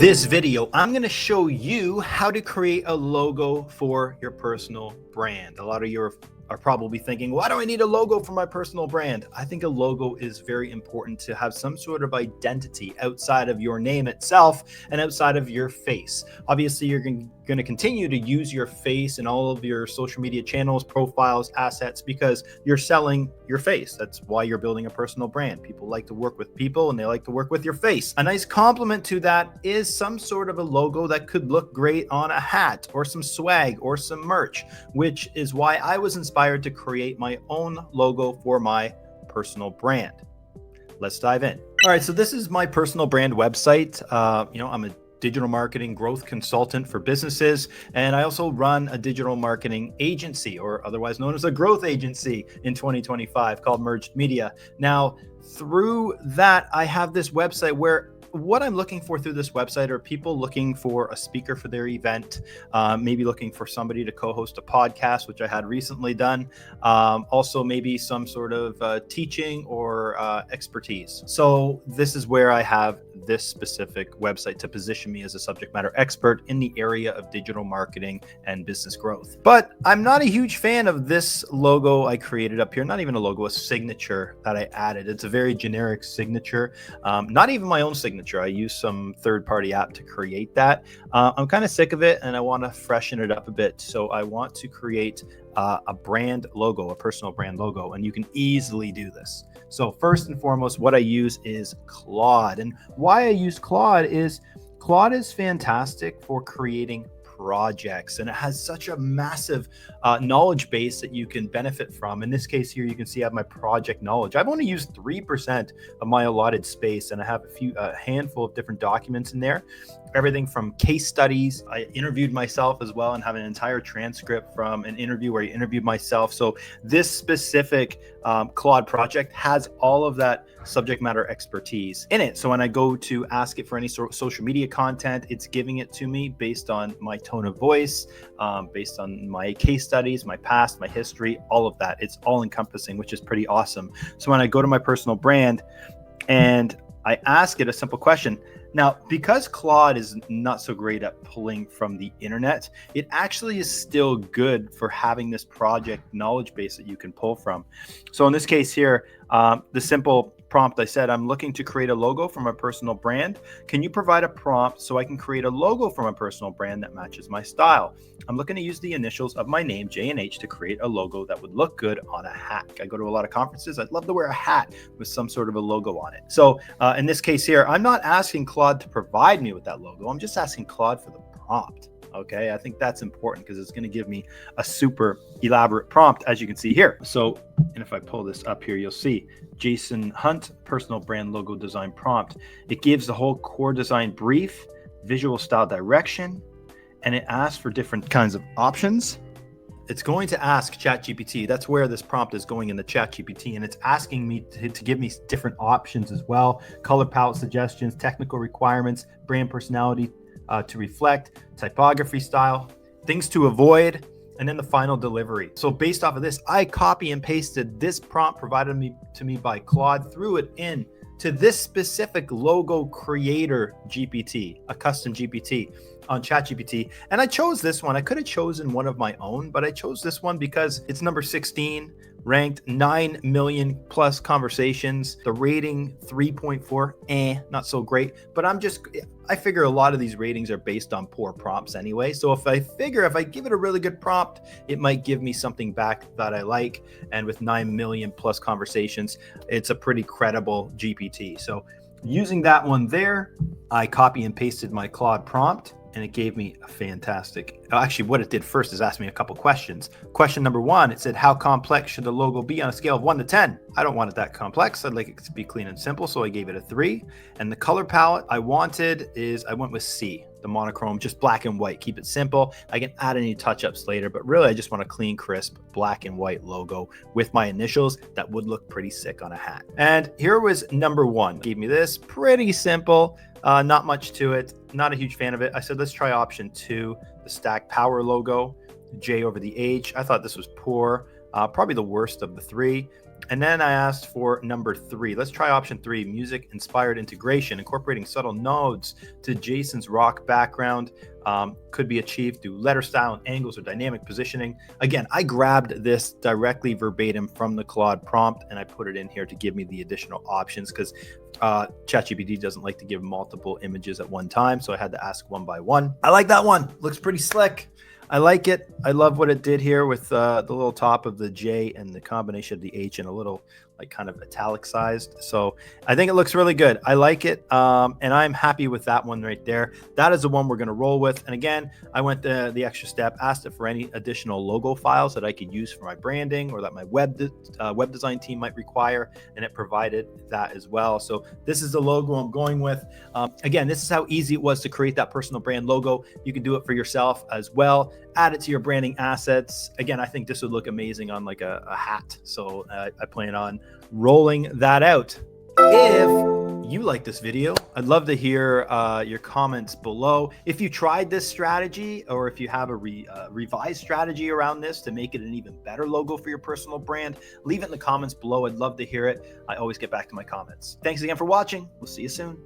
this video, I'm going to show you how to create a logo for your personal brand. A lot of you are probably thinking, why do I need a logo for my personal brand? I think a logo is very important to have some sort of identity outside of your name itself and outside of your face. Obviously, you're going to continue to use your face in all of your social media channels, profiles, assets, because you're selling your face. That's why you're building a personal brand. People like to work with people and they like to work with your face. A nice complement to that is some sort of a logo that could look great on a hat or some swag or some merch, which is why I was inspired to create my own logo for my personal brand. Let's dive in. All right, so this is my personal brand website. I'm a digital marketing growth consultant for businesses, and I also run a digital marketing agency, or otherwise known as a growth agency, in 2025 called Merged Media. Now, through that, I have this website where what I'm looking for through this website are people looking for a speaker for their event, maybe looking for somebody to co-host a podcast, which I had recently done. Also, maybe some sort of teaching or expertise. So this is where I have this specific website to position me as a subject matter expert in the area of digital marketing and business growth. But I'm not a huge fan of this logo I created up here. Not even a logo, a signature that I added. It's a very generic signature, not even my own signature. I use some third-party app to create that. I'm kind of sick of it and I want to freshen it up a bit. So I want to create a brand logo, a personal brand logo, and you can easily do this. So first and foremost, what I use is Claude. And why I use Claude is fantastic for creating projects, and it has such a massive knowledge base that you can benefit from. In this case here, you can see I have my project knowledge. I've only used 3% of my allotted space, and I have a handful of different documents in there. Everything from case studies. I interviewed myself as well and have an entire transcript from an interview where I interviewed myself. So this specific Claude project has all of that subject matter expertise in it. So when I go to ask it for any sort of social media content, it's giving it to me based on my tone of voice, based on my case studies, my past, my history, all of that. It's all encompassing, which is pretty awesome. So when I go to my personal brand and I ask it a simple question. Now, because Claude is not so great at pulling from the internet, it actually is still good for having this project knowledge base that you can pull from. So in this case here, the simple prompt I said, I'm looking to create a logo for my personal brand. Can you provide a prompt so I can create a logo for my personal brand that matches my style? I'm looking to use the initials of my name, J and H, to create a logo that would look good on a hat. I go to a lot of conferences. I'd love to wear a hat with some sort of a logo on it. So in this case here, I'm not asking Claude to provide me with that logo. I'm just asking Claude for the prompt. Okay, I think that's important because it's going to give me a super elaborate prompt, as you can see here. So, and if I pull this up here, you'll see Jason Hunt, personal brand logo design prompt. It gives the whole core design brief, visual style direction, and it asks for different kinds of options. It's going to ask ChatGPT. That's where this prompt is going in the ChatGPT, and it's asking me to give me different options as well. Color palette suggestions, technical requirements, brand personality to reflect, typography style, things to avoid, and then the final delivery. So based off of this, I copy and pasted this prompt provided to me by Claude, threw it in to this specific logo creator GPT, a custom GPT on ChatGPT. And I chose this one. I could have chosen one of my own, but I chose this one because it's number 16, ranked 9 million plus conversations. The rating 3.4, not so great, but I figure a lot of these ratings are based on poor prompts anyway. So if I give it a really good prompt, it might give me something back that I like. And with 9 million plus conversations, it's a pretty credible GPT. So using that one there, I copy and pasted my Claude prompt, and it gave me a fantastic, actually what it did first is ask me a couple questions. Question number 1, it said, how complex should the logo be on a scale of 1 to 10? I don't want it that complex. I'd like it to be clean and simple. So I gave it a 3. And the color palette I went with C, the monochrome, just black and white. Keep it simple. I can add any touch-ups later, but really I just want a clean, crisp, black and white logo with my initials that would look pretty sick on a hat. And here was number 1. Gave me this, pretty simple. Not much to it. Not a huge fan of it. I said, let's try option 2, the stack power logo, J over the H. I thought this was poor, probably the worst of the 3. And then I asked for number 3. Let's try option 3, music inspired integration, incorporating subtle nods to Jason's rock background. Could be achieved through letter style and angles or dynamic positioning. Again, I grabbed this directly verbatim from the Claude prompt and I put it in here to give me the additional options because ChatGPT doesn't like to give multiple images at one time. So I had to ask one by one. I like that one. Looks pretty slick. I like it. I love what it did here with the little top of the J and the combination of the H and a little like kind of italicized. So I think it looks really good. I like it. And I'm happy with that one right there. That is the one we're going to roll with. And again, I went the extra step, asked it for any additional logo files that I could use for my branding or that my web design team might require. And it provided that as well. So this is the logo I'm going with. Again, this is how easy it was to create that personal brand logo. You can do it for yourself as well. Add it to your branding assets. Again, I think this would look amazing on like a hat. So I plan on rolling that out. If you like this video, I'd love to hear your comments below. If you tried this strategy or if you have a revised strategy around this to make it an even better logo for your personal brand, leave it in the comments below. I'd love to hear it. I always get back to my comments. Thanks again for watching. We'll see you soon.